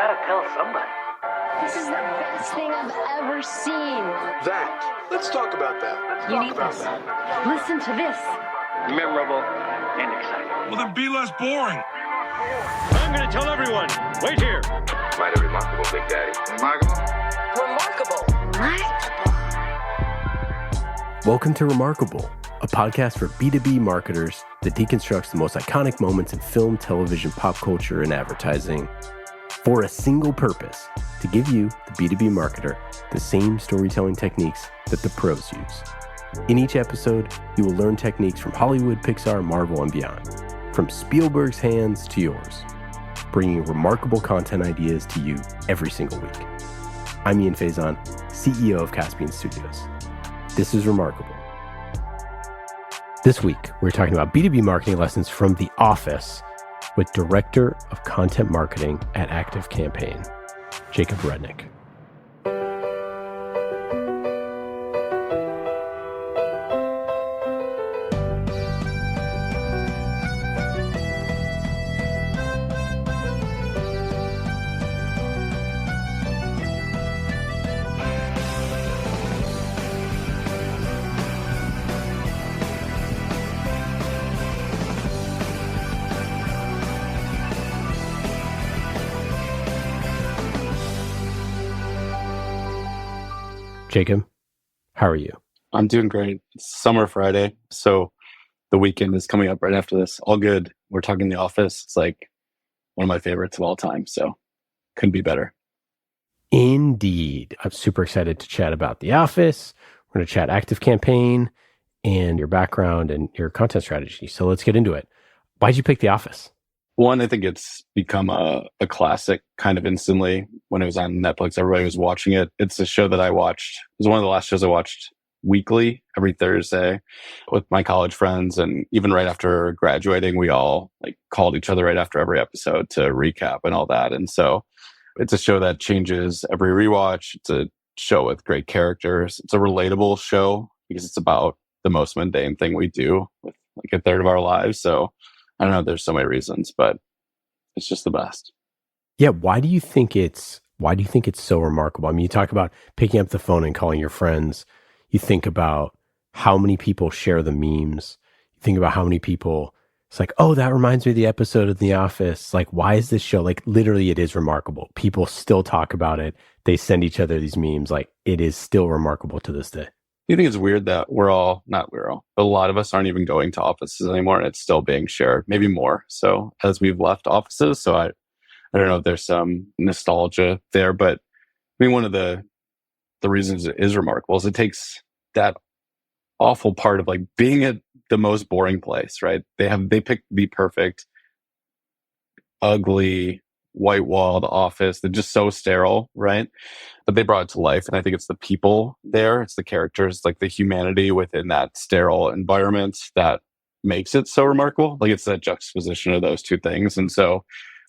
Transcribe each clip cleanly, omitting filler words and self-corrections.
gotta tell somebody. This is the best thing I've ever seen. That. Let's talk about that. You need this. Listen to this. Memorable and exciting. Well, then be less boring. I'm going to tell everyone. Wait here. Mighty remarkable, Big Daddy. Remarkable? Remarkable. Welcome to Remarkable, a podcast for B2B marketers that deconstructs the most iconic moments in film, television, pop culture, and advertising for a single purpose, to give you, the B2B marketer, the same storytelling techniques that the pros use. In each episode, you will learn techniques from Hollywood, Pixar, Marvel, and beyond, from Spielberg's hands to yours, bringing remarkable content ideas to you every single week. I'm Ian Faison, CEO of Caspian Studios. This is Remarkable. This week, we're talking about B2B marketing lessons from The Office with Director of Content Marketing at ActiveCampaign, Jakub Rudnik. Jakub, how are you? I'm doing great. It's summer Friday, so the weekend is coming up right after this. All good. We're talking The Office. It's like one of my favorites of all time, so couldn't be better. Indeed. I'm super excited to chat about The Office. We're going to chat ActiveCampaign and your background and your content strategy. So let's get into it. Why'd you pick The Office? One, I think it's become a classic kind of instantly. When it was on Netflix, everybody was watching it. It's a show that I watched. It was one of the last shows I watched weekly, every Thursday with my college friends. And even right after graduating, we all called each other right after every episode to recap and all that. And so it's a show that changes every rewatch. It's a show with great characters. It's a relatable show because it's about the most mundane thing we do with a third of our lives. So I don't know, there's so many reasons, but it's just the best. Yeah, why do you think it's so remarkable? I mean, you talk about picking up the phone and calling your friends. You think about how many people share the memes. You think about how many people, it's like, oh, that reminds me of the episode of The Office. Like, why is this show, literally it is remarkable. People still talk about it. They send each other these memes. It is still remarkable to this day. You think it's weird that but a lot of us aren't even going to offices anymore and it's still being shared, maybe more so as we've left offices. So I don't know if there's some nostalgia there, but I mean, one of the reasons it is remarkable is it takes that awful part of being at the most boring place, right? They picked the perfect, ugly, white-walled office that's just so sterile, right? But they brought it to life. And I think it's the people there, it's the characters, the humanity within that sterile environment that makes it so remarkable. It's that juxtaposition of those two things. And so,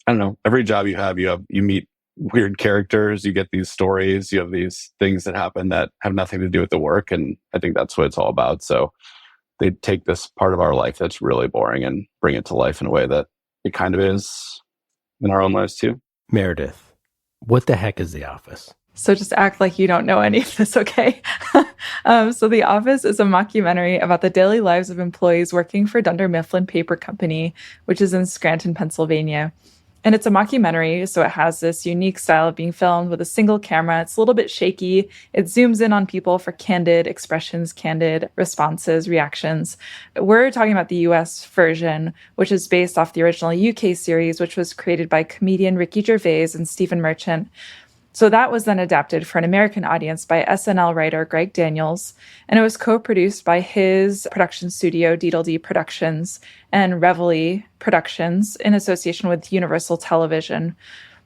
I don't know, every job you meet weird characters, you get these stories, you have these things that happen that have nothing to do with the work. And I think that's what it's all about. So they take this part of our life that's really boring and bring it to life in a way that it kind of is in our own lives too. Meredith, what the heck is The Office? So just act like you don't know any of this, okay? So The Office is a mockumentary about the daily lives of employees working for Dunder Mifflin Paper Company, which is in Scranton, Pennsylvania. And it's a mockumentary, so it has this unique style of being filmed with a single camera. It's a little bit shaky. It zooms in on people for candid expressions, candid responses, reactions. We're talking about the US version, which is based off the original UK series, which was created by comedian Ricky Gervais and Stephen Merchant. So that was then adapted for an American audience by SNL writer Greg Daniels, and it was co-produced by his production studio, D Productions, and Reveille Productions in association with Universal Television.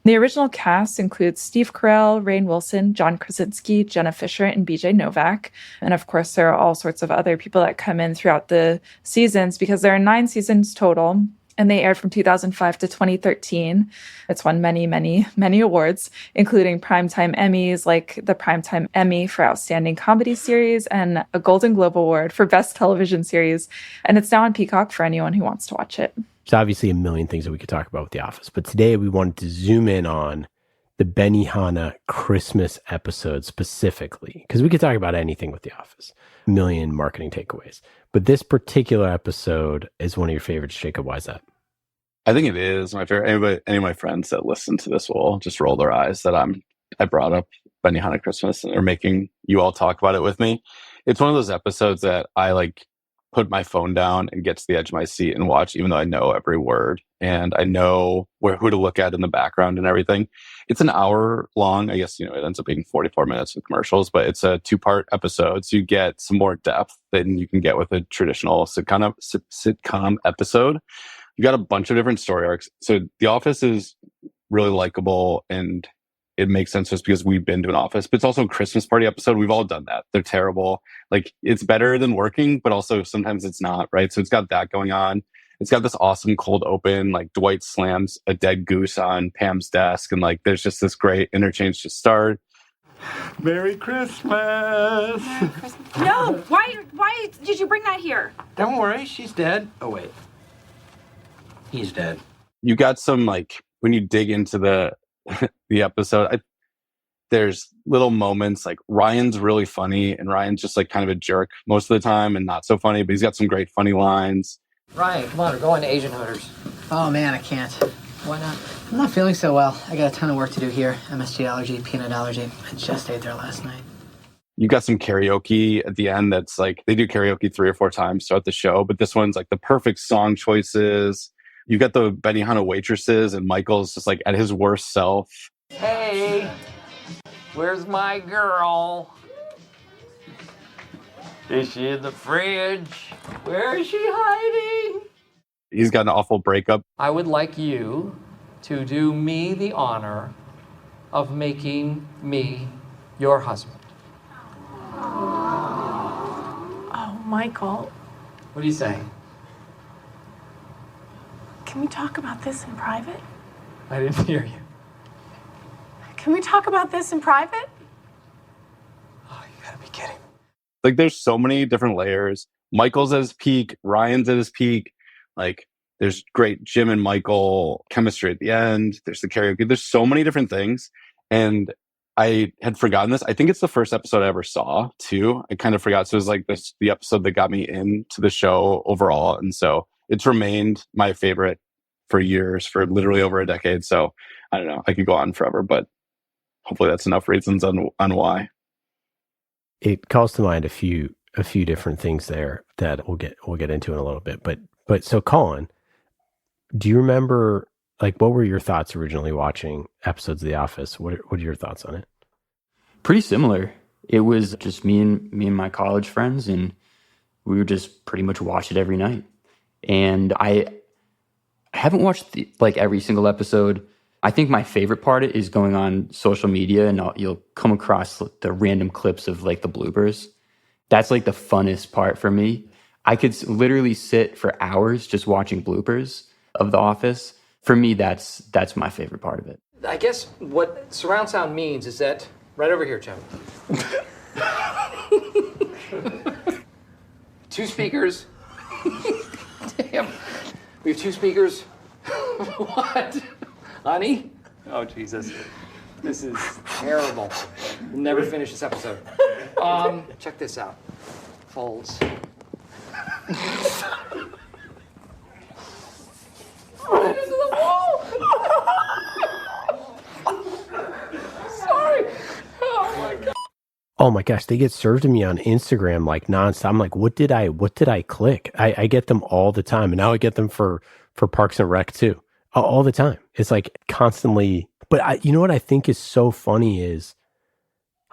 The original cast includes Steve Carell, Rainn Wilson, John Krasinski, Jenna Fisher, and BJ Novak. And of course, there are all sorts of other people that come in throughout the seasons because there are 9 seasons total. And they aired from 2005 to 2013. It's won many, many, many awards, including Primetime Emmys, like the Primetime Emmy for Outstanding Comedy Series and a Golden Globe Award for Best Television Series. And it's now on Peacock for anyone who wants to watch it. There's obviously a million things that we could talk about with The Office, but today we wanted to zoom in on the Benihana Christmas episode specifically, because we could talk about anything with The Office, a million marketing takeaways. But this particular episode is one of your favorites, Jacob. Why is that? I think it is my favorite. Any of my friends that listen to this will just roll their eyes that I brought up Benihana Christmas and they're making you all talk about it with me. It's one of those episodes that I like put my phone down and get to the edge of my seat and watch, even though I know every word and I know who to look at in the background and everything. It's an hour long. I guess, it ends up being 44 minutes with commercials, but it's a 2-part episode. So you get some more depth than you can get with a traditional sitcom episode. You got a bunch of different story arcs. So The Office is really likable and it makes sense just because we've been to an office, but it's also a Christmas party episode. We've all done that. They're terrible. Like, it's better than working, but also sometimes it's not, right? So it's got that going on. It's got this awesome cold open, like Dwight slams a dead goose on Pam's desk. And like, there's just this great interchange to start. Merry Christmas. Merry Christmas. No, why did you bring that here? Don't worry, she's dead. Oh, wait. He's dead. You got some, like, when you dig into the episode, there's little moments like Ryan's really funny and Ryan's just like kind of a jerk most of the time and not so funny, but he's got some great funny lines. Ryan, come on, we're going to Asian Hooters. Oh man, I can't. Why not? I'm not feeling so well. I got a ton of work to do here. MSG allergy, peanut allergy. I just ate there last night. You got some karaoke at the end that's like, they do karaoke 3 or 4 times throughout the show, but this one's like the perfect song choices. You got the Benihana waitresses and Michael's just like at his worst self. Hey, where's my girl? Is she in the fridge? Where is she hiding? He's got an awful breakup. I would like you to do me the honor of making me your husband. Oh, Michael, What do you say? can we talk about this in private? I didn't hear you. Can we talk about this in private? Oh, you gotta be kidding. Like, there's so many different layers. Michael's at his peak. Ryan's at his peak. Like, there's great Jim and Michael chemistry at the end. There's the karaoke. There's so many different things. And I had forgotten this. I think it's the first episode I ever saw, too. I kind of forgot. So it was like the episode that got me into the show overall. And so it's remained my favorite for years, for literally over a decade. So I don't know. I could go on forever, but hopefully that's enough reasons on why. It calls to mind a few different things there that we'll get into in a little bit. But so Colin, do you remember, like, what were your thoughts originally watching episodes of The Office? What are your thoughts on it? Pretty similar. It was just me and my college friends, and we would just pretty much watch it every night. And I haven't watched every single episode. I think my favorite part is going on social media and you'll come across the random clips of like the bloopers. That's like the funnest part for me. I could literally sit for hours just watching bloopers of The Office. For me, that's my favorite part of it. I guess what surround sound means is that, right over here, Jim. 2 speakers. Damn. We have 2 speakers. What? Honey? Oh, Jesus. This is terrible. We'll never finish this episode. Check this out. Folds. Right into the wall! Sorry. Oh, my God. Oh my gosh, they get served to me on Instagram like nonstop. I'm like, what did I click? I get them all the time. And now I get them for Parks and Rec too. All the time. It's like constantly. But you know what I think is so funny is,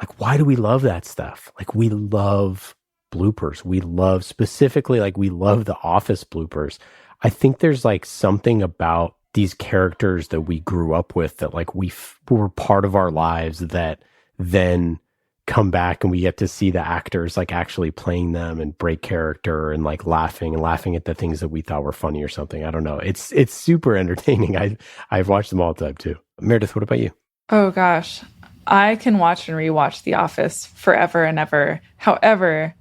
like, why do we love that stuff? Like, we love bloopers. We love specifically, like, we love The Office bloopers. I think there's like something about these characters that we grew up with that like we were part of our lives that then come back and we get to see the actors like actually playing them and break character and like laughing at the things that we thought were funny or something. I don't know. It's super entertaining. I've watched them all the time too. Meredith, what about you? Oh gosh, I can watch and rewatch The Office forever and ever. However,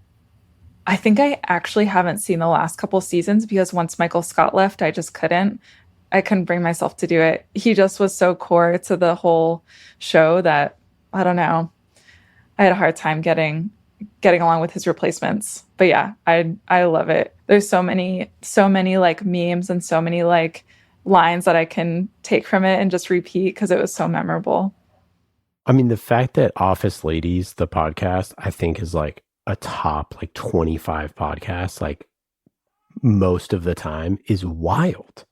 I think I actually haven't seen the last couple seasons because once Michael Scott left, I just couldn't. I couldn't bring myself to do it. He just was so core to the whole show that, I don't know, I had a hard time getting along with his replacements. But yeah, I love it. There's so many like memes and so many like lines that I can take from it and just repeat because it was so memorable. I mean, the fact that Office Ladies, the podcast, I think is like a top like 25 podcasts, like most of the time, is wild.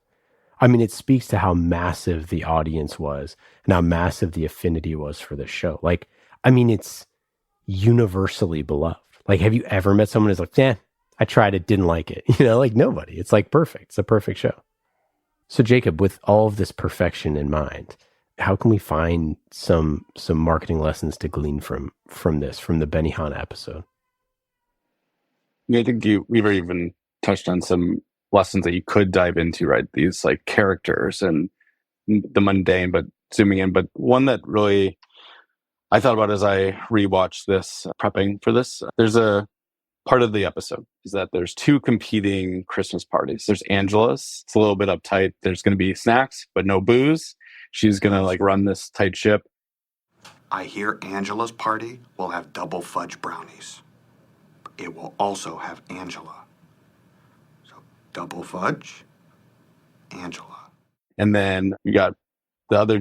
I mean, it speaks to how massive the audience was and how massive the affinity was for the show. Like, I mean, it's universally beloved. Like, have you ever met someone who's like, I tried it, didn't like it? You know, like nobody. It's like perfect. It's a perfect show. So Jacob, with all of this perfection in mind, how can we find some marketing lessons to glean from the Benihana episode? Yeah, I think we've even touched on some lessons that you could dive into, right? These like characters and the mundane, but zooming in. But one that really I thought about as I rewatched this, prepping for this, there's a part of the episode is that there's two competing Christmas parties. There's Angela's. It's a little bit uptight. There's going to be snacks, but no booze. She's going to like run this tight ship. I hear Angela's party will have double fudge brownies. It will also have Angela. Double fudge, Angela. And then you got the other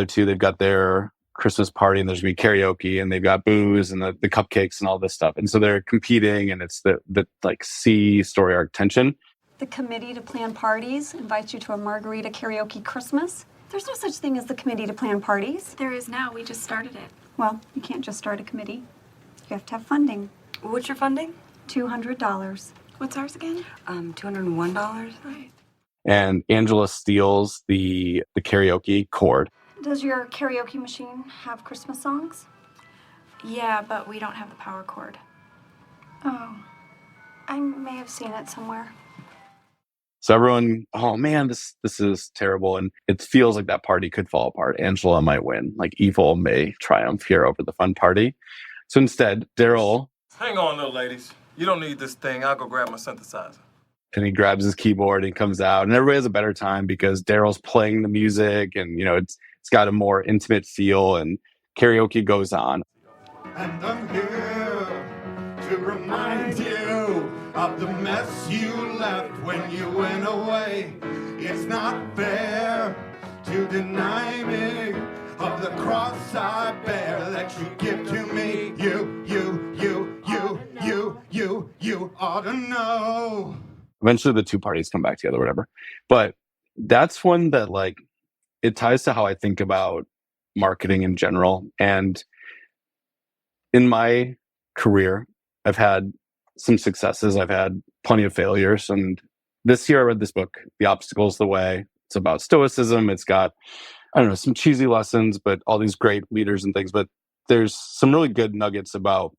two, they've got their Christmas party and there's going to be karaoke and they've got booze and the cupcakes and all this stuff. And so they're competing and it's the like C story arc tension. The committee to plan parties invites you to a margarita karaoke Christmas. There's no such thing as the committee to plan parties. There is now. We just started it. Well, you can't just start a committee. You have to have funding. What's your funding? $200. What's ours again? $201. Right. And Angela steals the karaoke cord. Does your karaoke machine have Christmas songs? Yeah, but we don't have the power cord. Oh, I may have seen it somewhere. So everyone, oh man, this is terrible. And it feels like that party could fall apart. Angela might win. Like evil may triumph here over the fun party. So instead, Daryl... Hang on, little ladies. You don't need this thing. I'll go grab my synthesizer. And he grabs his keyboard and comes out. And everybody has a better time because Daryl's playing the music and, you know, it's got a more intimate feel and karaoke goes on. And I'm here to remind you of the mess you left when you went away. It's not fair to deny me of the cross I bear that you give to me. You ought to know. Eventually the two parties come back together, whatever. But that's one that like, it ties to how I think about marketing in general. And in my career, I've had some successes. I've had plenty of failures. And this year I read this book, The Obstacle's the Way. It's about stoicism. It's got, I don't know, some cheesy lessons, but all these great leaders and things. But there's some really good nuggets about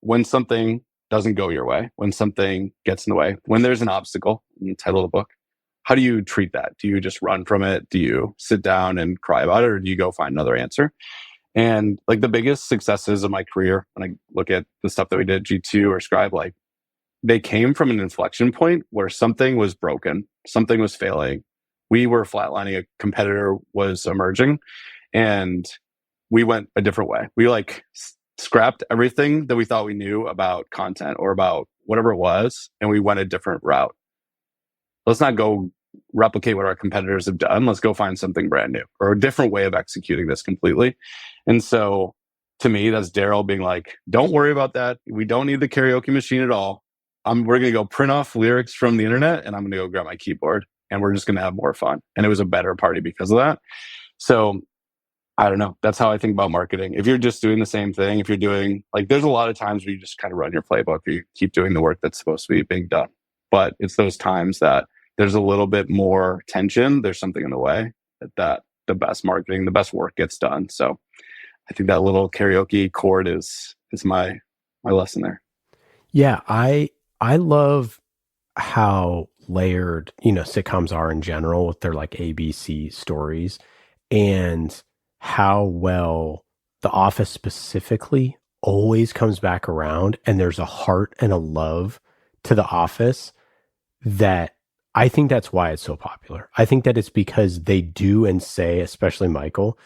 when something doesn't go your way, when something gets in the way, when there's an obstacle, in the title of the book, how do you treat that? Do you just run from it? Do you sit down and cry about it? Or do you go find another answer? And like the biggest successes of my career, when I look at the stuff that we did at G2 or Scribe, like they came from an inflection point where something was broken, something was failing. We were flatlining, a competitor was emerging, and we went a different way. We like scrapped everything that we thought we knew about content or about whatever it was, and we went a different route. Let's not go replicate what our competitors have done. Let's go find something brand new or a different way of executing this completely. And so to me, that's Daryl being like, don't worry about that. We don't need the karaoke machine at all. We're going to go print off lyrics from the internet and I'm going to go grab my keyboard and we're just going to have more fun. And it was a better party because of that. So I don't know. That's how I think about marketing. If you're just doing the same thing, if you're doing like, there's a lot of times where you just kind of run your playbook or you keep doing the work that's supposed to be being done. But it's those times that there's a little bit more tension. There's something in the way that the best marketing, the best work gets done. So I think that little karaoke chord is my lesson there. Yeah, I love how layered, sitcoms are in general with their like ABC stories, and how well The Office specifically always comes back around, and there's a heart and a love to The Office that I think that's why it's so popular. I think that it's because they do and say, especially Michael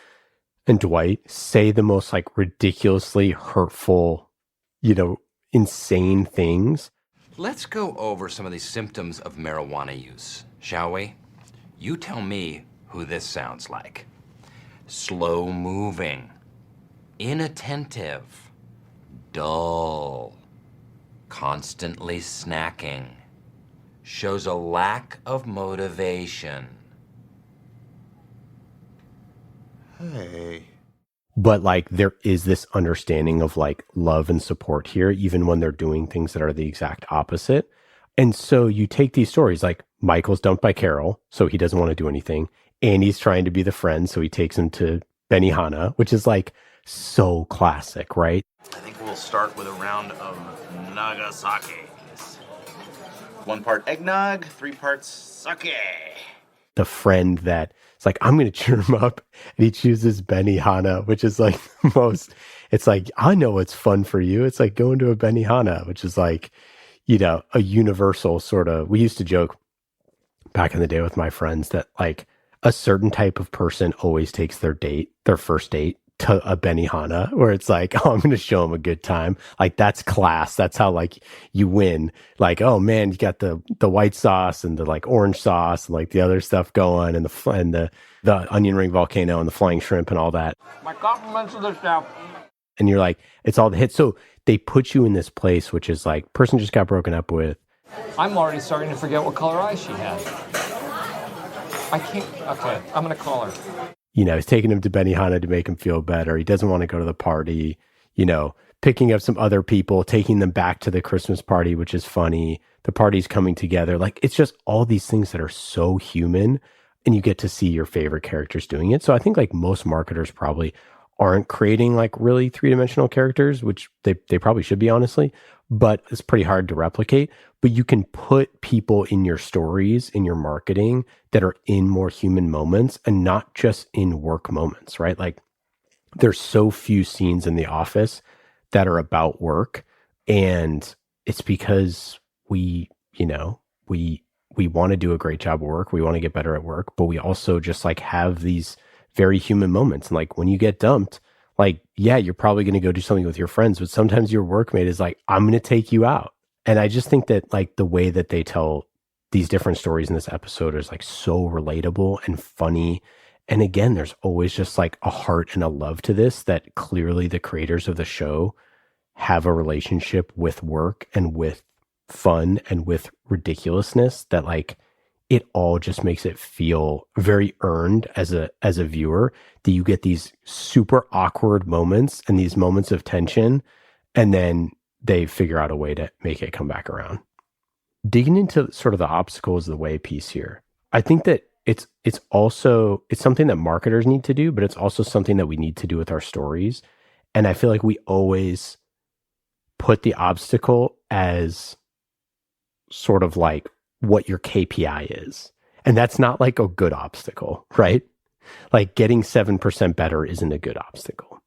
and Dwight, say the most like ridiculously hurtful, insane things. Let's go over some of these symptoms of marijuana use, shall we? You tell me who this sounds like. Slow moving, inattentive, dull, constantly snacking, shows a lack of motivation. Hey. But like there is this understanding of like love and support here, even when they're doing things that are the exact opposite. And so you take these stories like Michael's dumped by Carol, so he doesn't want to do anything. Andy's trying to be the friend, so he takes him to Benihana, which is like so classic, right? I think we'll start with a round of Nagasakis. 1 part eggnog, 3 parts sake. The friend that it's like, I'm going to cheer him up. And he chooses Benihana, which is like the most, it's like, I know what's fun for you. It's like going to a Benihana, which is like, a universal sort of, we used to joke back in the day with my friends that like a certain type of person always takes their first date to a Benihana, where it's like, oh, I'm going to show them a good time. Like that's class. That's how like you win. Like, oh man, you got the white sauce and the like orange sauce and like the other stuff going and the onion ring volcano and the flying shrimp and all that. My compliments to the chef. And you're like, it's all the hits. So they put you in this place, which is like, person just got broken up with. I'm already starting to forget what color eyes she had. I can't. Okay, I'm going to call her. He's taking him to Benihana to make him feel better. He doesn't want to go to the party, picking up some other people, taking them back to the Christmas party, which is funny. The party's coming together. Like, it's just all these things that are so human, and you get to see your favorite characters doing it. So I think like most marketers probably aren't creating like really three-dimensional characters, which they probably should be, honestly, but it's pretty hard to replicate. But you can put people in your stories, in your marketing that are in more human moments and not just in work moments, right? Like there's so few scenes in The Office that are about work. And it's because we want to do a great job of work. We want to get better at work, but we also just like have these very human moments. And like when you get dumped, like, yeah, you're probably going to go do something with your friends, but sometimes your workmate is like, I'm going to take you out. And I just think that like the way that they tell these different stories in this episode is like so relatable and funny. And again, there's always just like a heart and a love to this that clearly the creators of the show have a relationship with work and with fun and with ridiculousness that like it all just makes it feel very earned as a viewer, that you get these super awkward moments and these moments of tension, and then they figure out a way to make it come back around. Digging into sort of the obstacles of the way piece here, I think that it's something that marketers need to do, but it's also something that we need to do with our stories. And I feel like we always put the obstacle as sort of like what your KPI is. And that's not like a good obstacle, right? Like getting 7% better isn't a good obstacle.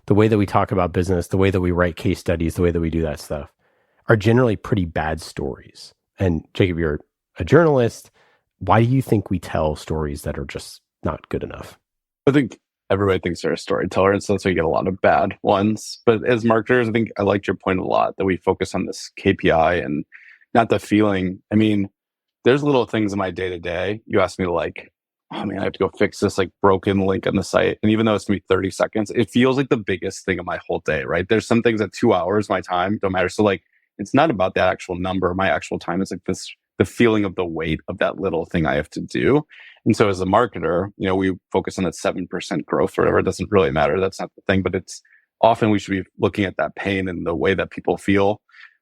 The way that we talk about business, the way that we write case studies, the way that we do that stuff are generally pretty bad stories. And Jacob, you're a journalist. Why do you think we tell stories that are just not good enough? I think everybody thinks they're a storyteller, and so that's why you get a lot of bad ones. But as marketers, I think I liked your point a lot, that we focus on this KPI and not the feeling. I mean, there's little things in my day-to-day. You ask me to like, oh man, I have to go fix this like broken link on the site. And even though it's gonna be 30 seconds, it feels like the biggest thing of my whole day, right? There's some things at 2 hours, my time don't matter. So like, it's not about that actual number, my actual time. It's like the feeling of the weight of that little thing I have to do. And so as a marketer, we focus on that 7% growth or whatever. It doesn't really matter. That's not the thing, but it's often we should be looking at that pain and the way that people feel.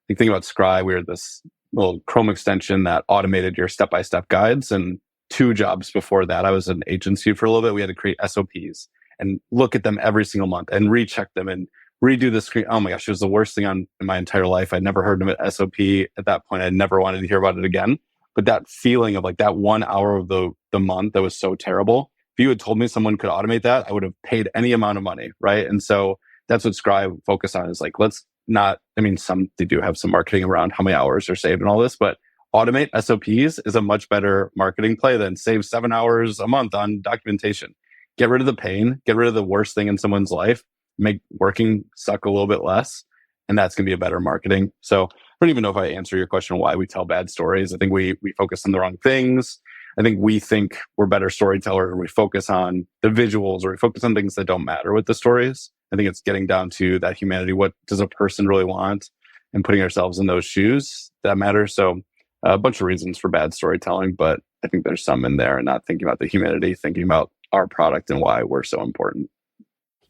You think about Scribe, we had this little Chrome extension that automated your step-by-step guides. And 2 jobs before that, I was an agency for a little bit. We had to create SOPs and look at them every single month and recheck them and redo the screen. Oh my gosh, it was the worst thing in my entire life. I'd never heard of an SOP at that point. I never wanted to hear about it again. But that feeling of like that 1 hour of the month that was so terrible, if you had told me someone could automate that, I would have paid any amount of money, right? And so that's what Scribe focus on, is like, let's not, I mean, they do have some marketing around how many hours are saved and all this, but automate SOPs is a much better marketing play than save 7 hours a month on documentation. Get rid of the pain, get rid of the worst thing in someone's life, make working suck a little bit less. And that's going to be a better marketing. So I don't even know if I answer your question why we tell bad stories. I think we focus on the wrong things. I think we think we're better storytellers, or we focus on the visuals, or we focus on things that don't matter with the stories. I think it's getting down to that humanity. What does a person really want? And putting ourselves in those shoes, that matters. So a bunch of reasons for bad storytelling, but I think there's some in there, and not thinking about the humanity, thinking about our product and why we're so important.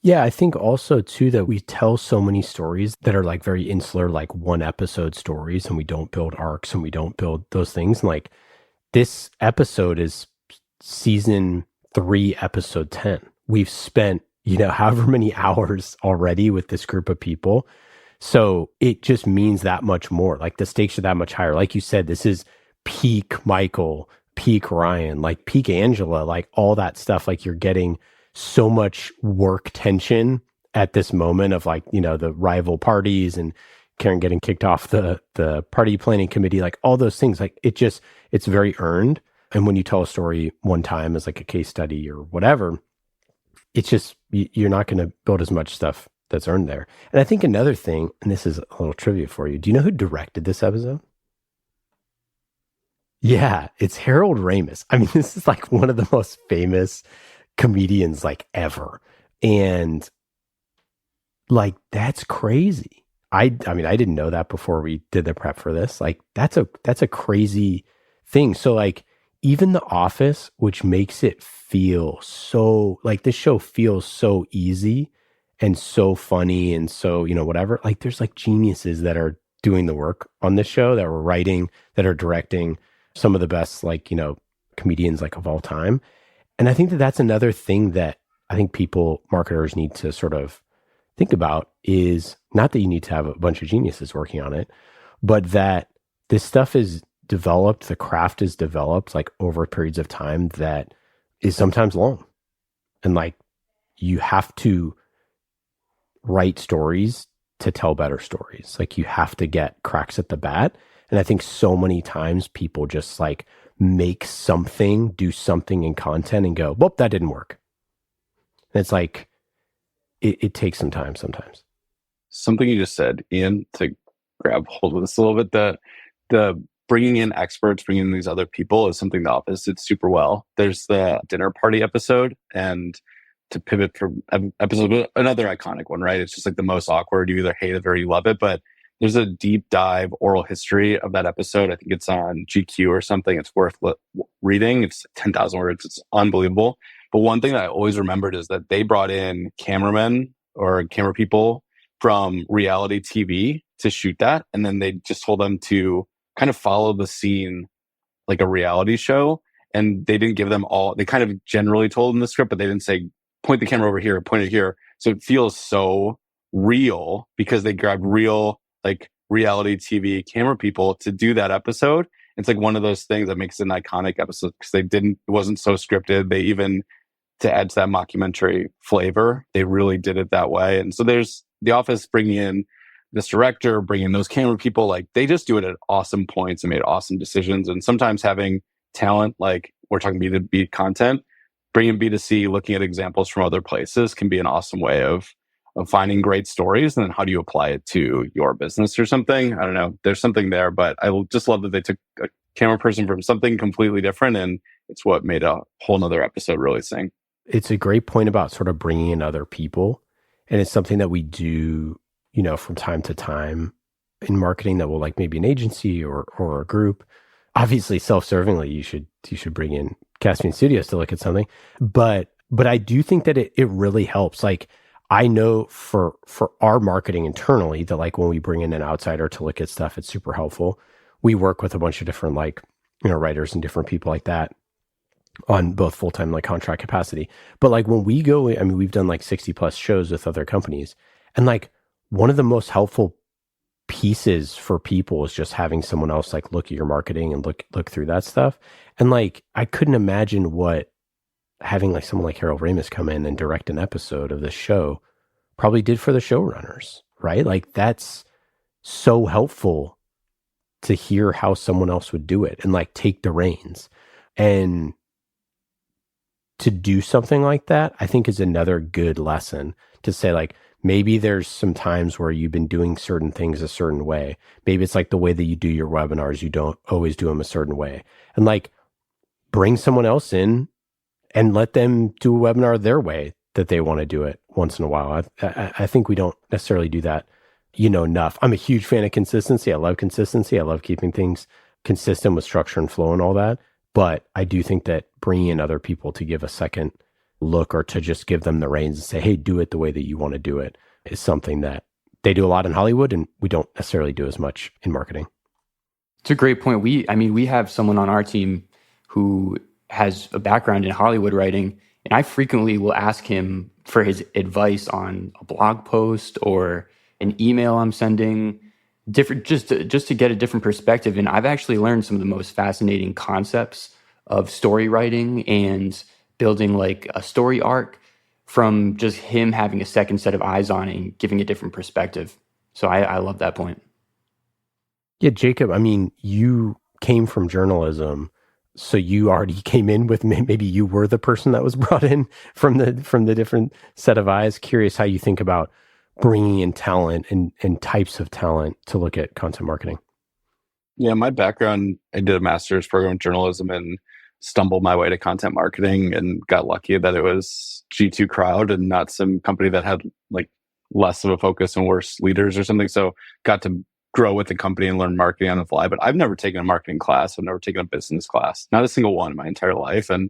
Yeah, I think also too that we tell so many stories that are like very insular, like one episode stories, and we don't build arcs and we don't build those things. And like this episode is season 3, episode 10. We've spent, however many hours already with this group of people. So it just means that much more. Like the stakes are that much higher. Like you said, this is peak Michael, peak Ryan, like peak Angela, like all that stuff. Like you're getting so much work tension at this moment of like, the rival parties and Karen getting kicked off the party planning committee, like all those things. Like it's very earned. And when you tell a story one time as like a case study or whatever, it's just, you're not going to build as much stuff that's earned there. And I think another thing, and this is a little trivia for you. Do you know who directed this episode? Yeah, it's Harold Ramis. I mean, this is like one of the most famous comedians like ever. And like, that's crazy. I mean, I didn't know that before we did the prep for this. Like, that's a crazy thing. So like, even The Office, which makes it feel so, like this show feels so easy and so funny and so, whatever, like there's like geniuses that are doing the work on this show, that were writing, that are directing, some of the best, like, comedians like of all time. And I think that that's another thing that I think marketers need to sort of think about, is not that you need to have a bunch of geniuses working on it, but that this stuff is developed, the craft is developed like over periods of time that is sometimes long. And like, you have to write stories to tell better stories. Like you have to get cracks at the bat. And I think so many times people just like make something, do something in content and go, whoop, that didn't work. And it's like, it takes some time sometimes. Something you just said, Ian, to grab hold of this a little bit, the bringing in experts, bringing in these other people is something The Office did super well. There's the dinner party episode, and to pivot from episode, another iconic one, right? It's just like the most awkward. You either hate it or you love it, but there's a deep dive oral history of that episode. I think it's on GQ or something. It's worth reading. It's 10,000 words. It's unbelievable. But one thing that I always remembered is that they brought in cameramen or camera people from reality TV to shoot that. And then they just told them to kind of follow the scene like a reality show. And they didn't give them they kind of generally told them the script, but they didn't say, point the camera over here, point it here. So it feels so real because they grabbed real like reality TV camera people to do that episode. It's like one of those things that makes it an iconic episode because it wasn't so scripted. They even, to add to that mockumentary flavor, they really did it that way. And so there's The Office bringing in this director, bringing in those camera people, like they just do it at awesome points and made awesome decisions. And sometimes having talent, like we're talking B2B content, bringing B2C, looking at examples from other places can be an awesome way of finding great stories. And then how do you apply it to your business or something? I don't know. There's something there, but I just love that they took a camera person from something completely different. And it's what made a whole nother episode really sing. It's a great point about sort of bringing in other people. And it's something that we do, from time to time in marketing that will like maybe an agency or a group. Obviously, self-servingly, you should bring in Caspian Studios to look at something. But I do think that it really helps. Like, I know for our marketing internally that like when we bring in an outsider to look at stuff, it's super helpful. We work with a bunch of different writers and different people like that on both full-time like contract capacity. But like when we go, I mean, we've done like 60 plus shows with other companies, and like one of the most helpful pieces for people is just having someone else like look at your marketing and look through that stuff. And like I couldn't imagine what having like someone like Harold Ramis come in and direct an episode of this show probably did for the showrunners, right? Like that's so helpful to hear how someone else would do it and like take the reins. And to do something like that, I think is another good lesson to say, like, maybe there's some times where you've been doing certain things a certain way. Maybe it's like the way that you do your webinars, you don't always do them a certain way. And like, bring someone else in and let them do a webinar their way that they want to do it once in a while. I think we don't necessarily do that, enough. I'm a huge fan of consistency. I love consistency. I love keeping things consistent with structure and flow and all that. But I do think that bringing in other people to give a second look or to just give them the reins and say, hey, do it the way that you want to do it is something that they do a lot in Hollywood and we don't necessarily do as much in marketing. It's a great point. We have someone on our team who has a background in Hollywood writing, and I frequently will ask him for his advice on a blog post or an email I'm sending, just to get a different perspective. And I've actually learned some of the most fascinating concepts of story writing and building like a story arc from just him having a second set of eyes on it and giving a different perspective. So I love that point. Yeah, Jacob, I mean, you came from journalism, so you already came in with, maybe you were the person that was brought in from the different set of eyes. Curious how you think about bringing in talent and types of talent to look at content marketing. Yeah, my background, I did a master's program in journalism and stumbled my way to content marketing and got lucky that it was G2 crowd and not some company that had like less of a focus and worse leaders or something. So got to grow with the company and learn marketing on the fly. But I've never taken a marketing class. I've never taken a business class, not a single one in my entire life. And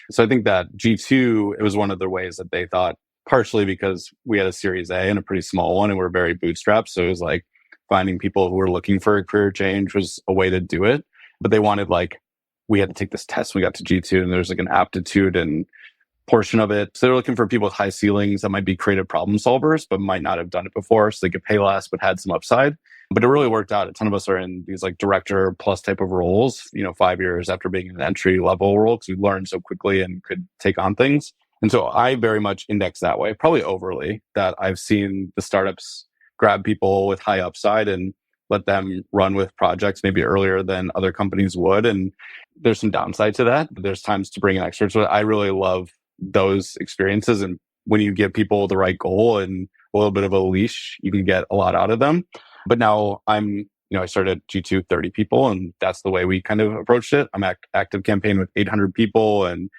so I think that G2, it was one of the ways that they thought, partially because we had a Series A and a pretty small one and we're very bootstrapped. So it was like finding people who were looking for a career change was a way to do it. But they wanted like, we had to take this test when we got to G2 and there's like an aptitude and portion of it. So they're looking for people with high ceilings that might be creative problem solvers, but might not have done it before. So they could pay less, but had some upside. But it really worked out. A ton of us are in these like director plus type of roles, 5 years after being in an entry level role because we learned so quickly and could take on things. And so I very much index that way, probably overly, that I've seen the startups grab people with high upside and let them run with projects maybe earlier than other companies would. And there's some downside to that. But there's times to bring in experts. So I really love those experiences. And when you give people the right goal and a little bit of a leash, you can get a lot out of them. But now I started at G2, 30 people, and that's the way we kind of approached it. I'm at ActiveCampaign with 800 people and,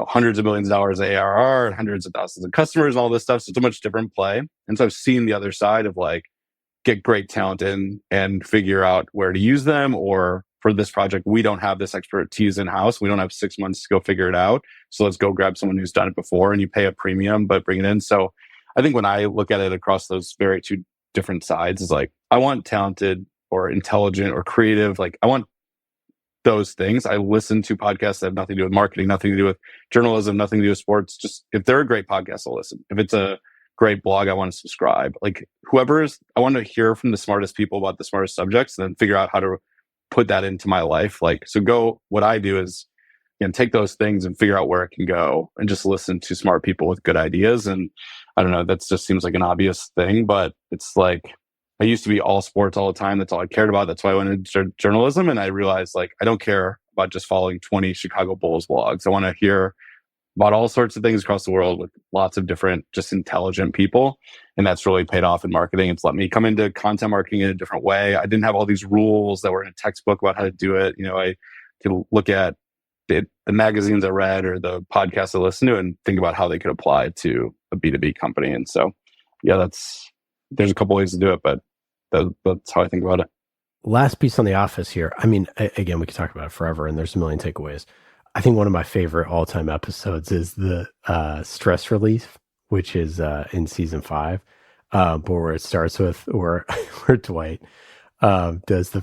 hundreds of millions of dollars of ARR and hundreds of thousands of customers and all this stuff. So it's a much different play. And so I've seen the other side of like, get great talent in and figure out where to use them. Or for this project, we don't have this expertise in-house. We don't have 6 months to go figure it out. So let's go grab someone who's done it before and you pay a premium, but bring it in. So I think when I look at it across those very two different sides, is like, I want talented or intelligent or creative. Like I want those things. I listen to podcasts that have nothing to do with marketing, nothing to do with journalism, nothing to do with sports. Just if they're a great podcast, I'll listen. If it's a great blog, I want to subscribe. Like I want to hear from the smartest people about the smartest subjects and then figure out how to put that into my life. What I do is, take those things and figure out where it can go and just listen to smart people with good ideas. And I don't know, that just seems like an obvious thing, but it's like, I used to be all sports all the time. That's all I cared about. That's why I went into journalism. And I realized like, I don't care about just following 20 Chicago Bulls blogs. I want to hear about all sorts of things across the world with lots of different, just intelligent people. And that's really paid off in marketing. It's let me come into content marketing in a different way. I didn't have all these rules that were in a textbook about how to do it. I could look at the magazines I read or the podcasts I listened to and think about how they could apply to a B2B company. And so, yeah, there's a couple ways to do it, but that's how I think about it. Last piece on The Office here. I mean, again, we could talk about it forever and there's a million takeaways. I think one of my favorite all-time episodes is the stress relief, which is in season 5, but where it starts with where Dwight does the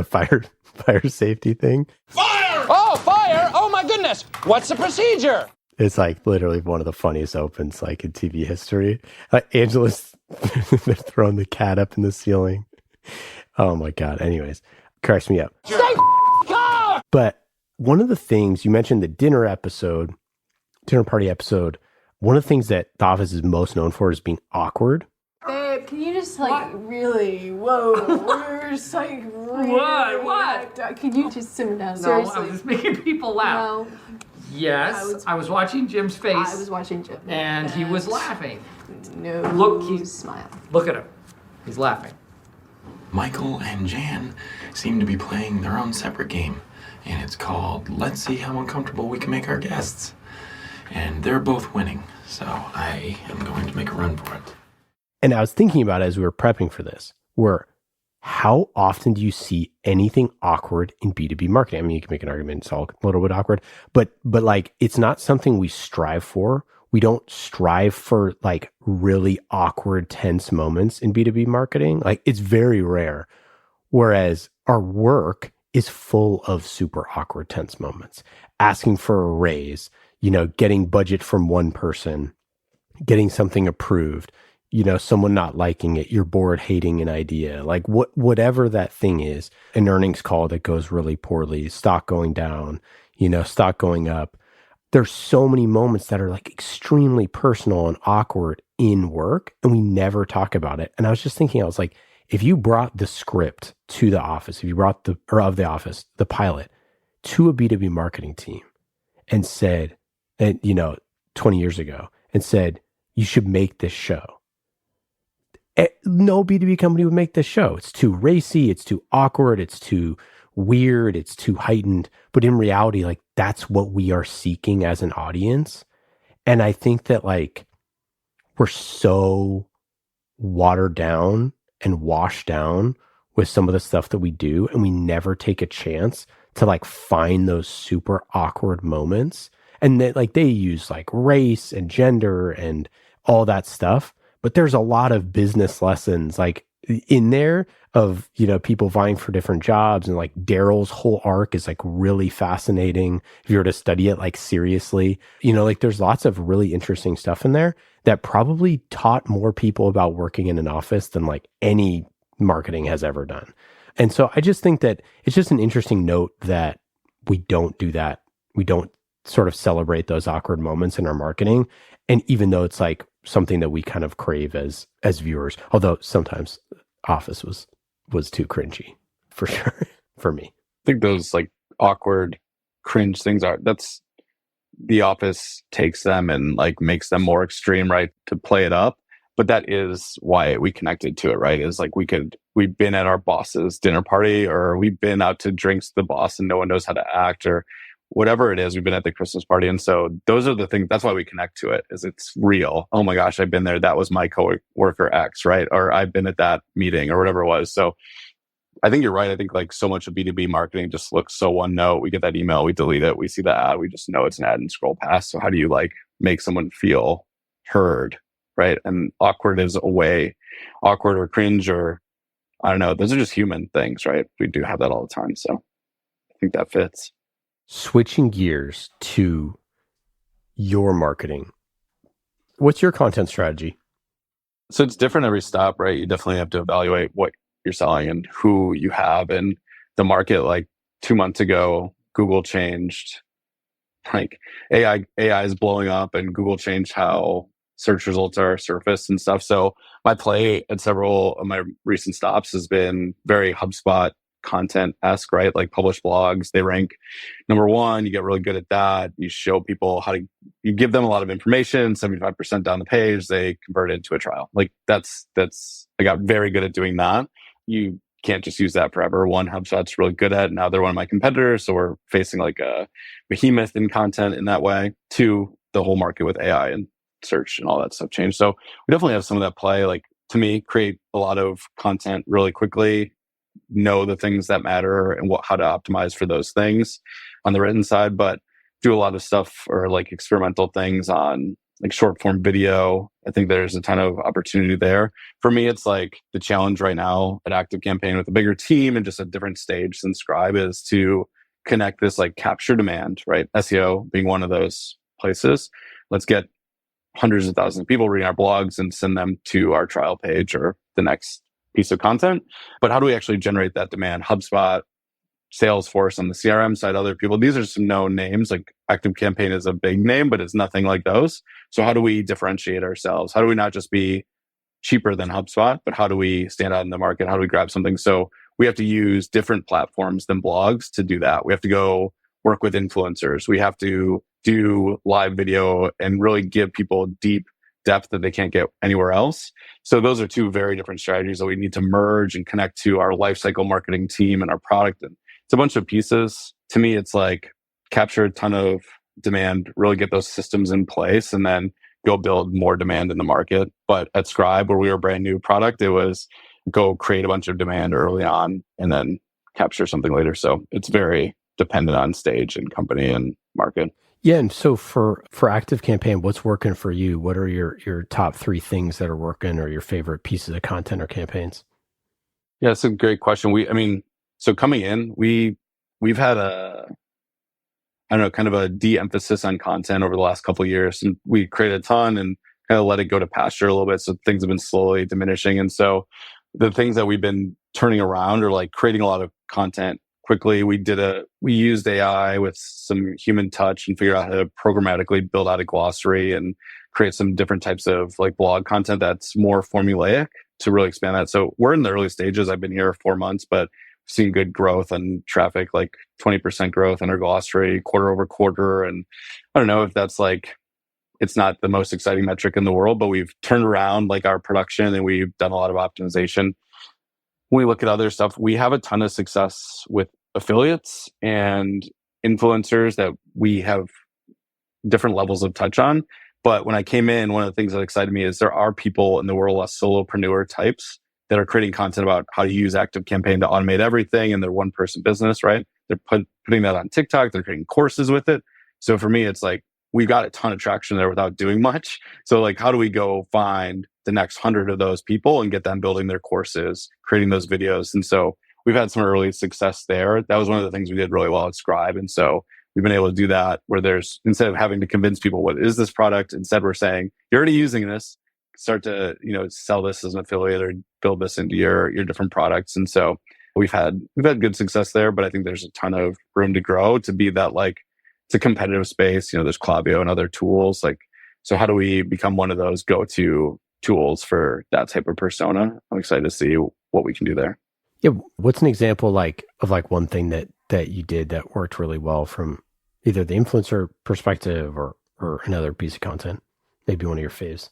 fire safety thing. Fire! Oh, fire! Oh my goodness! What's the procedure? It's like literally one of the funniest opens like in TV history. Angela's throwing the cat up in the ceiling. Oh my God. Anyways, cracks me up. Stay calm! But one of the things you mentioned, the dinner party episode, one of the things that The Office is most known for is being awkward. Babe, can you just just like really, whoa, we're just like really. What? Could you just simmer down? No, Seriously. I was just making people laugh. No. Yes, I was watching Jim's face. I was watching Jim. And he was laughing. No. Look, he's smile. Look at him. He's laughing. Michael and Jan seem to be playing their own separate game, and it's called Let's See How Uncomfortable We Can Make Our Guests. And they're both winning, so I am going to make a run for it. And I was thinking about it as we were prepping for this, where how often do you see anything awkward in B2B marketing? I mean, you can make an argument it's all a little bit awkward, but like it's not something we strive for. We don't strive for like really awkward, tense moments in B2B marketing. Like it's very rare. Whereas our work is full of super awkward, tense moments. Asking for a raise, getting budget from one person, getting something approved, someone not liking it, you're bored, hating an idea, like whatever that thing is, an earnings call that goes really poorly, stock going down, stock going up. There's so many moments that are like extremely personal and awkward in work, and we never talk about it. And I was just thinking, I was like, if you brought the script to the office, if you brought the pilot to a B2B marketing team and said, 20 years ago, and said, you should make this show. No B2B company would make this show. It's too racy, it's too awkward, it's too weird, it's too heightened. But in reality, like that's what we are seeking as an audience. And I think that like we're so watered down and washed down with some of the stuff that we do, and we never take a chance to like find those super awkward moments. And that like they use like race and gender and all that stuff, but there's a lot of business lessons like in there of, people vying for different jobs, and like Daryl's whole arc is like really fascinating if you were to study it like seriously. Like there's lots of really interesting stuff in there that probably taught more people about working in an office than like any marketing has ever done. And so I just think that it's just an interesting note that we don't do that. We don't sort of celebrate those awkward moments in our marketing. And even though it's like something that we kind of crave as viewers, although sometimes Office was too cringy for sure for me. I think those like awkward cringe things that's The Office takes them and like makes them more extreme, right? To play it up. But that is why we connected to it, right? Is like we've been at our boss's dinner party, or we've been out to drinks with the boss and no one knows how to act, or whatever it is, we've been at the Christmas party. And so those are the things, that's why we connect to it, is it's real. Oh my gosh, I've been there. That was my coworker X, right? Or I've been at that meeting or whatever it was. So I think you're right. I think like so much of B2B marketing just looks so one note. We get that email, we delete it, we see the ad, we just know it's an ad and scroll past. So how do you like make someone feel heard, right? And awkward is a way, awkward or cringe or I don't know. Those are just human things, right? We do have that all the time. So I think that fits. Switching gears to your marketing, what's your content strategy? So it's different every stop, right? You definitely have to evaluate what you're selling and who you have in the market. Like 2 months ago, Google changed, like AI is blowing up, and Google changed how search results are surfaced and stuff. So my play at several of my recent stops has been very HubSpot content-esque, right? Like publish blogs, they rank number one. You get really good at that. You show people you give them a lot of information, 75% down the page, they convert it into a trial. Like that's, I got very good at doing that. You can't just use that forever. One, HubSpot's really good at it. Now they're one of my competitors. So we're facing like a behemoth in content in that way. Two, the whole market with AI and search and all that stuff changed. So we definitely have some of that play. Like to me, create a lot of content really quickly, know the things that matter and how to optimize for those things on the written side, but do a lot of stuff or like experimental things on like short form video. I think there's a ton of opportunity there. For me, it's like the challenge right now at ActiveCampaign with a bigger team and just a different stage than Scribe is to connect this like capture demand, right? SEO being one of those places. Let's get hundreds of thousands of people reading our blogs and send them to our trial page or the next piece of content. But how do we actually generate that demand? HubSpot, Salesforce on the CRM side, other people. These are some known names. Like ActiveCampaign is a big name, but it's nothing like those. So how do we differentiate ourselves? How do we not just be cheaper than HubSpot, but how do we stand out in the market? How do we grab something? So we have to use different platforms than blogs to do that. We have to go work with influencers. We have to do live video and really give people deep depth that they can't get anywhere else. So those are two very different strategies that we need to merge and connect to our lifecycle marketing team and our product. And it's a bunch of pieces. To me, it's like capture a ton of demand, really get those systems in place, and then go build more demand in the market. But at Scribe, where we were a brand new product, it was go create a bunch of demand early on and then capture something later. So it's very dependent on stage and company and market. Yeah, and so for ActiveCampaign, what's working for you? What are your top 3 things that are working, or your favorite pieces of content or campaigns? Yeah, that's a great question. So coming in, we've had kind of a de-emphasis on content over the last couple of years, and we created a ton and kind of let it go to pasture a little bit. So things have been slowly diminishing, and so the things that we've been turning around are like creating a lot of content quickly. We used AI with some human touch and figured out how to programmatically build out a glossary and create some different types of like blog content that's more formulaic to really expand that. So we're in the early stages. I've been here 4 months, but we've seen good growth on traffic, like 20% growth on our glossary quarter over quarter. And I don't know if that's like, it's not the most exciting metric in the world, but we've turned around like our production and we've done a lot of optimization. When we look at other stuff, we have a ton of success with affiliates and influencers that we have different levels of touch on. But when I came in, one of the things that excited me is there are people in the world of solopreneur types that are creating content about how to use ActiveCampaign to automate everything in their one-person business, right? They're putting that on TikTok. They're creating courses with it. So for me, it's like, we've got a ton of traction there without doing much. So like, how do we go find the next 100 of those people and get them building their courses, creating those videos? And so we've had some early success there. That was one of the things we did really well at Scribe. And so we've been able to do that where there's, instead of having to convince people what is this product, instead we're saying, you're already using this, start to, sell this as an affiliate or build this into your different products. And so we've had good success there, but I think there's a ton of room to grow to be that, like, it's a competitive space. There's Klaviyo and other tools. Like, so how do we become one of those go-to tools for that type of persona? I'm excited to see what we can do there. Yeah. What's an example of one thing that you did that worked really well from either the influencer perspective or another piece of content? Maybe one of your faves.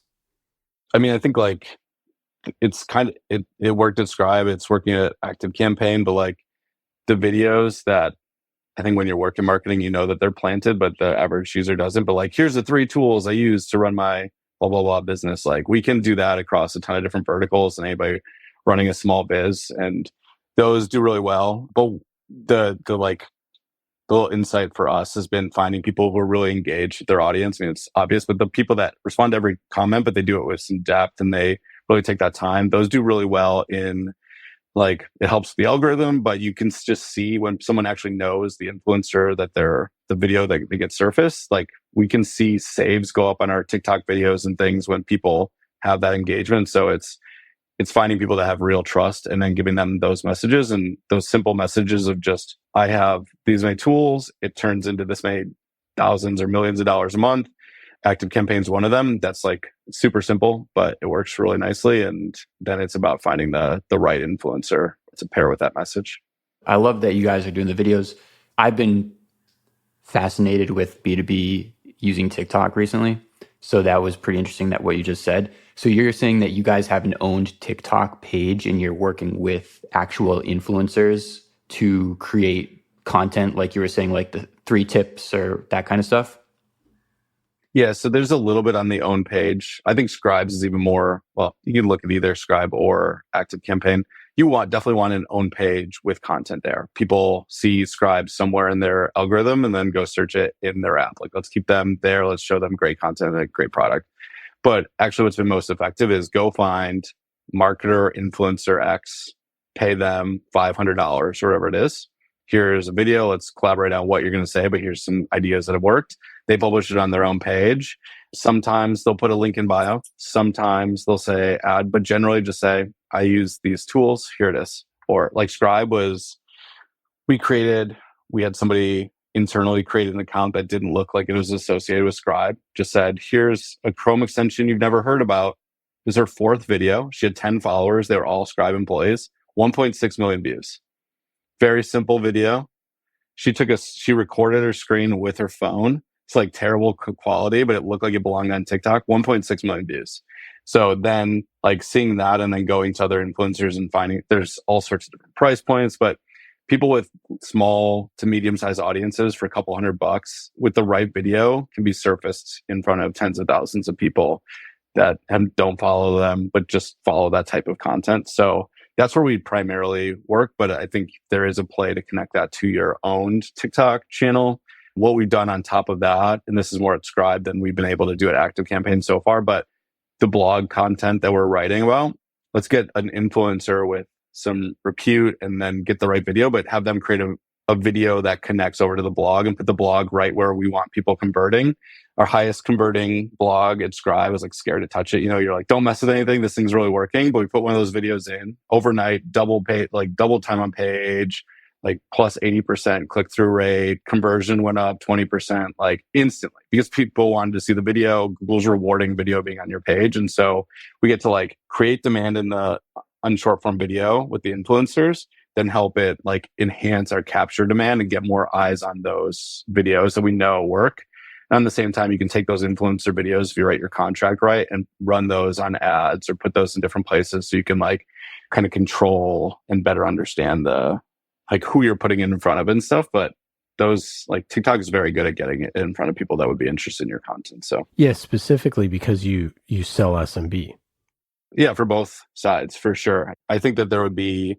I think like it's kind of, it worked at Scribe. It's working at ActiveCampaign, but like the videos that I think when you're working marketing, that they're planted, but the average user doesn't. But like, here's the 3 tools I use to run my blah, blah, blah business. Like, we can do that across a ton of different verticals and anybody running a small biz. And those do really well. But the little insight for us has been finding people who are really engaged with their audience. It's obvious, but the people that respond to every comment, but they do it with some depth and they really take that time, those do really well in, like, it helps the algorithm, but you can just see when someone actually knows the influencer that the video that they get surfaced. Like, we can see saves go up on our TikTok videos and things when people have that engagement. So it's finding people that have real trust and then giving them those messages, and those simple messages of just, I have these many tools. It turns into this many thousands or millions of dollars a month. ActiveCampaign is one of them. That's like super simple, but it works really nicely. And then it's about finding the right influencer to pair with that message. I love that you guys are doing the videos. I've been fascinated with B2B using TikTok recently. So that was pretty interesting, that what you just said. So you're saying that you guys have an owned TikTok page and you're working with actual influencers to create content, like you were saying, like the 3 tips or that kind of stuff? Yeah, so there's a little bit on the own page. I think Scribes is even more, well, you can look at either Scribe or ActiveCampaign. You definitely want an own page with content there. People see Scribe somewhere in their algorithm and then go search it in their app. Like, let's keep them there. Let's show them great content and a great product. But actually what's been most effective is go find marketer, influencer X, pay them $500 or whatever it is. Here's a video. Let's collaborate on what you're going to say, but here's some ideas that have worked. They publish it on their own page. Sometimes they'll put a link in bio. Sometimes they'll say add, but generally just say, I use these tools. Here it is. Or like Scribe was, we had somebody internally create an account that didn't look like it was associated with Scribe. Just said, here's a Chrome extension you've never heard about. It was her 4th video. She had 10 followers. They were all Scribe employees. 1.6 million views. Very simple video. She recorded her screen with her phone. It's like terrible quality, but it looked like it belonged on TikTok. 1.6 million views. So then like seeing that and then going to other influencers and finding there's all sorts of different price points, but people with small to medium sized audiences for a couple $100 with the right video can be surfaced in front of tens of thousands of people that don't follow them, but just follow that type of content. So that's where we primarily work. But I think there is a play to connect that to your owned TikTok channel. What we've done on top of that, and this is more at Scribe than we've been able to do at ActiveCampaign so far, but the blog content that we're writing about, let's get an influencer with some repute and then get the right video, but have them create a video that connects over to the blog and put the blog right where we want people converting. Our highest converting blog at Scribe was like scared to touch it. You know, you're like, don't mess with anything. This thing's really working. But we put one of those videos in overnight, double time on page, like plus 80% click-through rate, conversion went up 20%, like instantly, because people wanted to see the video. Google's rewarding video being on your page. And so we get to like create demand on short form video with the influencers, then help it like enhance our capture demand and get more eyes on those videos that we know work. And at the same time, you can take those influencer videos if you write your contract right and run those on ads or put those in different places so you can like kind of control and better understand the like who you're putting it in front of and stuff. But those like TikTok is very good at getting it in front of people that would be interested in your content. So yeah, specifically because you sell SMB. Yeah, for both sides, for sure. I think that there would be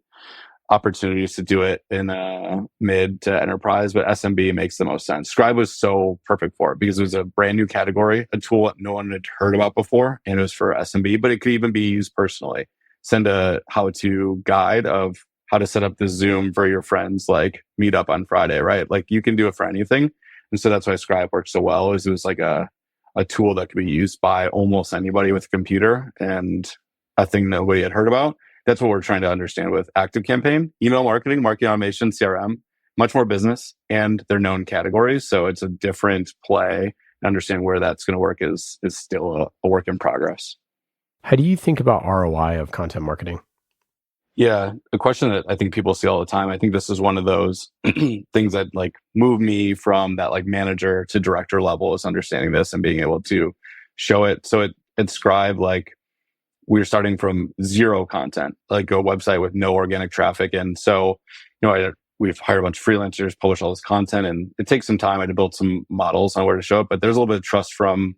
opportunities to do it in a mid to enterprise, but SMB makes the most sense. Scribe was so perfect for it because it was a brand new category, a tool that no one had heard about before, and it was for SMB, but it could even be used personally. Send a how-to guide of how to set up the Zoom for your friends, like meet up on Friday, right? Like you can do it for anything. And so that's why Scribe works so well, is it was like a tool that could be used by almost anybody with a computer and a thing nobody had heard about. That's what we're trying to understand with ActiveCampaign. Email marketing, marketing automation, CRM, much more business, and they're known categories. So it's a different play. Understand where that's going to work is still a work in progress. How do you think about ROI of content marketing? Yeah, a question that I think people see all the time. I think this is one of those things that like move me from that like manager to director level is understanding this and being able to show it. So at Scribe, like we're starting from zero content, like a website with no organic traffic. And so, you know, we've hired a bunch of freelancers, publish all this content, and it takes some time. I had to build some models on where to show it, but there's a little bit of trust from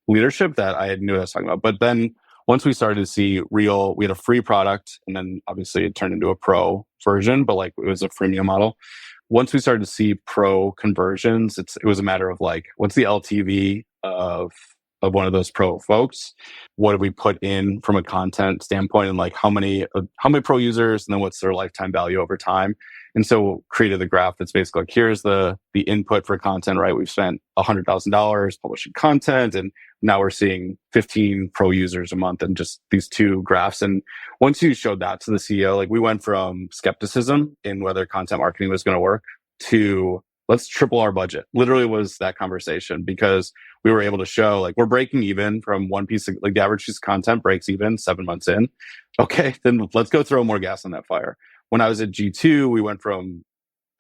leadership that I knew what I was talking about. But then once we started to see we had a free product, and then obviously it turned into a pro version, but like it was a freemium model. Once we started to see pro conversions, it was a matter of like, what's the LTV of one of those pro folks? What do we put in from a content standpoint, and like how many pro users, and then what's their lifetime value over time? And so created the graph that's basically like, here's the input for content, right? We've spent $100,000 publishing content, and now we're seeing 15 pro users a month, and just these two graphs. And once you showed that to the CEO, like we went from skepticism in whether content marketing was going to work to let's triple our budget. Literally was that conversation, because we were able to show like we're breaking even from one piece of like the average piece of content breaks even 7 months in. Okay, then let's go throw more gas on that fire. When I was at G2, we went from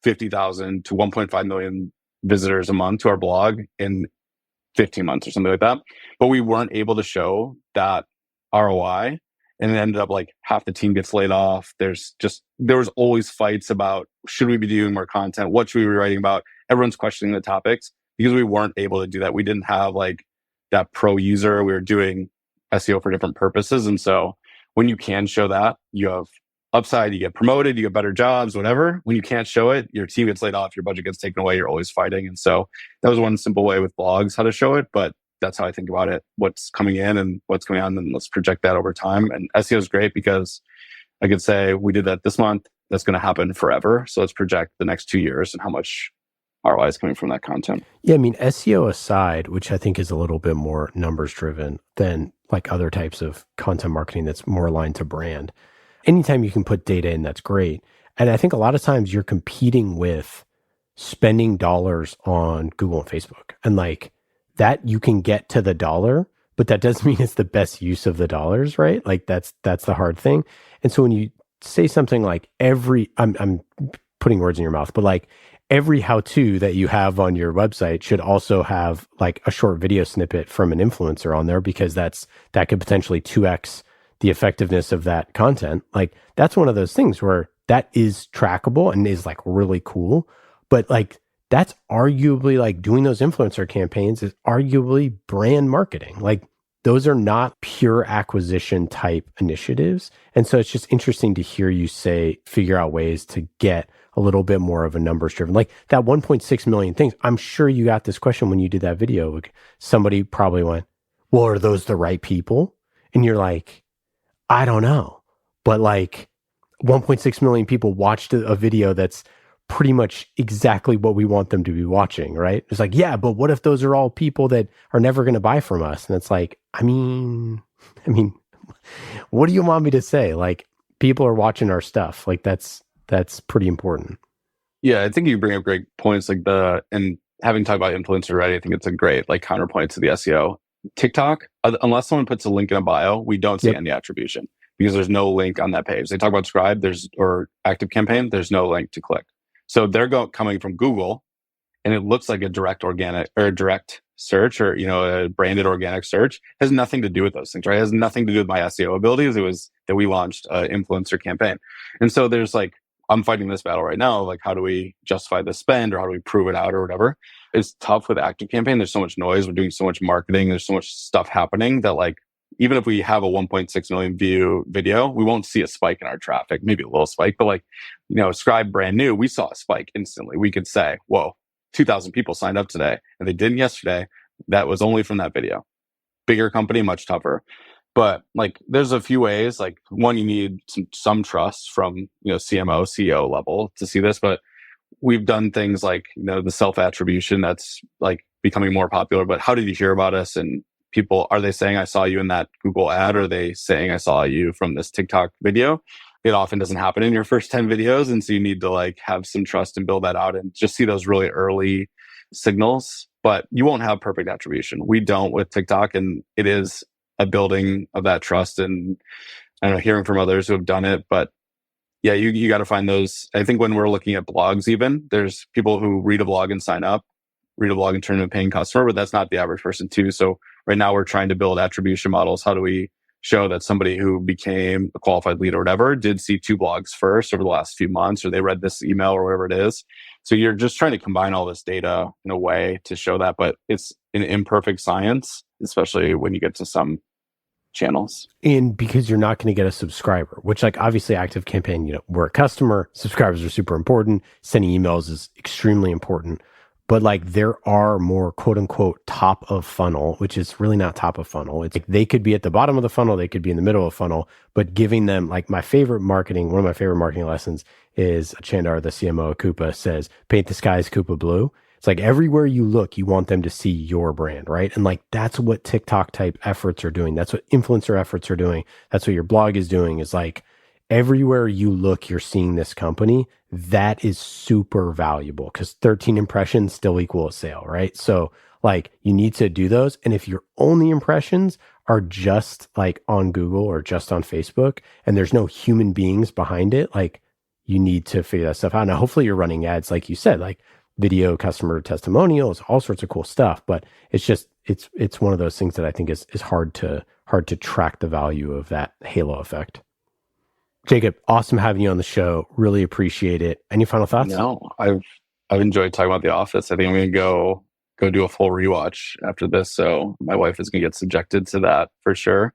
50,000 to 1.5 million visitors a month to our blog in 15 months or something like that. But we weren't able to show that ROI. And it ended up like half the team gets laid off. There was always fights about, should we be doing more content? What should we be writing about? Everyone's questioning the topics because we weren't able to do that. We didn't have like that pro user. We were doing SEO for different purposes. And so when you can show that, you have upside, you get promoted, you get better jobs, whatever. When you can't show it, your team gets laid off, your budget gets taken away, you're always fighting. And so that was one simple way with blogs, how to show it. But that's how I think about it. What's coming in and what's coming on, and let's project that over time. And SEO is great because I could say we did that this month. That's going to happen forever. So let's project the next 2 years and how much ROI is coming from that content. Yeah, I mean, SEO aside, which I think is a little bit more numbers driven than like other types of content marketing that's more aligned to brand. Anytime you can put data in, that's great. And I think a lot of times you're competing with spending dollars on Google and Facebook. And like that, you can get to the dollar, but but that doesn't mean it's the best use of the dollars, right? Like that's the hard thing. And so when you say something like I'm putting words in your mouth, but like every how-to that you have on your website should also have like a short video snippet from an influencer on there, because that could potentially 2x the effectiveness of that content. Like that's one of those things where that is trackable and is like really cool. But like that's arguably, like doing those influencer campaigns is arguably brand marketing. Like those are not pure acquisition type initiatives. And so it's just interesting to hear you say, figure out ways to get a little bit more of a numbers driven, like that 1.6 million things. I'm sure you got this question when you did that video. Like somebody probably went, well, are those the right people? And you're like, I don't know. But like 1.6 million people watched a video that's pretty much exactly what we want them to be watching, right? It's like, yeah, but what if those are all people that are never going to buy from us? And it's like, I mean, what do you want me to say? Like people are watching our stuff. Like that's pretty important. Yeah, I think you bring up great points, like and having talked about influencer already, I think it's a great like counterpoint to the SEO. TikTok, unless someone puts a link in a bio, we don't see any attribution because there's no link on that page. They talk about Scribe, or ActiveCampaign, there's no link to click. So they're coming from Google, and it looks like a direct organic or a direct search, or a branded organic search. It has nothing to do with those things, right? It has nothing to do with my SEO abilities. It was that we launched an influencer campaign, and so there's like, I'm fighting this battle right now. Like, how do we justify the spend, or how do we prove it out, or whatever? It's tough with ActiveCampaign. There's so much noise. We're doing so much marketing. There's so much stuff happening that like, even if we have a 1.6 million view video, we won't see a spike in our traffic, maybe a little spike, but like, Scribe brand new, we saw a spike instantly. We could say, whoa, 2,000 people signed up today, and they didn't yesterday. That was only from that video. Bigger company, much tougher. But like, there's a few ways. Like, one, you need some trust from CMO, CEO level to see this. But we've done things like the self attribution that's like becoming more popular. But how did you hear about us? And people, are they saying I saw you in that Google ad? Or are they saying I saw you from this TikTok video? It often doesn't happen in your first 10 videos, and so you need to like have some trust and build that out and just see those really early signals. But you won't have perfect attribution. We don't with TikTok, and it is a building of that trust, and I don't know, hearing from others who have done it. But yeah, you got to find those. I think when we're looking at blogs, even there's people who read a blog and sign up, read a blog and turn into a paying customer, but that's not the average person too. So right now we're trying to build attribution models. How do we show that somebody who became a qualified lead or whatever did see 2 blogs first over the last few months, or they read this email or whatever it is? So you're just trying to combine all this data in a way to show that, but it's an imperfect science, especially when you get to some channels. And because you're not going to get a subscriber, which like obviously ActiveCampaign, we're a customer, subscribers are super important. Sending emails is extremely important. But like there are more quote unquote top of funnel, which is really not top of funnel. It's like they could be at the bottom of the funnel, they could be in the middle of the funnel, but giving them like one of my favorite marketing lessons is Chandar, the CMO of Coupa, says, paint the skies Coupa blue. It's like everywhere you look, you want them to see your brand, right? And like that's what TikTok type efforts are doing. That's what influencer efforts are doing. That's what your blog is doing, is like everywhere you look, you're seeing this company. That is super valuable because 13 impressions still equal a sale, right? So like you need to do those. And if your only impressions are just like on Google or just on Facebook and there's no human beings behind it, like you need to figure that stuff out. Now, hopefully you're running ads, like you said, like video customer testimonials, all sorts of cool stuff. But it's just, it's one of those things that I think is hard to track the value of that halo effect. Jakub, awesome having you on the show. Really appreciate it. Any final thoughts? No, I've enjoyed talking about The Office. I think I'm going to go do a full rewatch after this. So my wife is going to get subjected to that for sure.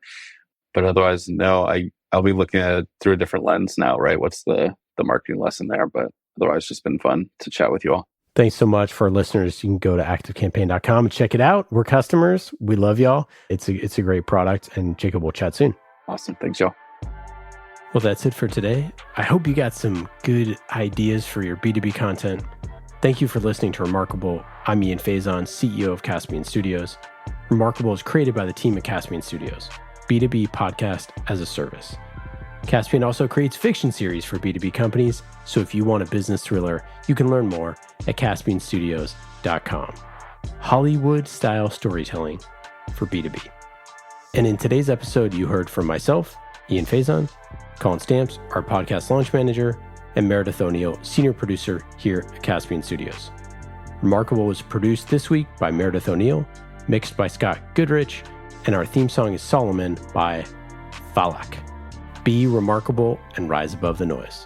But otherwise, no, I'll be looking at it through a different lens now, right? What's the marketing lesson there? But otherwise, it's just been fun to chat with you all. Thanks so much. For our listeners, you can go to activecampaign.com and check it out. We're customers. We love y'all. It's a great product. And Jakub, we'll chat soon. Awesome. Thanks, y'all. Well, that's it for today. I hope you got some good ideas for your B2B content. Thank you for listening to Remarkable. I'm Ian Faison, CEO of Caspian Studios. Remarkable is created by the team at Caspian Studios, B2B podcast as a service. Caspian also creates fiction series for B2B companies, so if you want a business thriller, you can learn more at caspianstudios.com. Hollywood-style storytelling for B2B. And in today's episode, you heard from myself, Ian Faison, Colin Stamps, our podcast launch manager, and Meredith O'Neill, senior producer here at Caspian Studios. Remarkable was produced this week by Meredith O'Neill, mixed by Scott Goodrich, and our theme song is Solomon by Falak. Be remarkable and rise above the noise.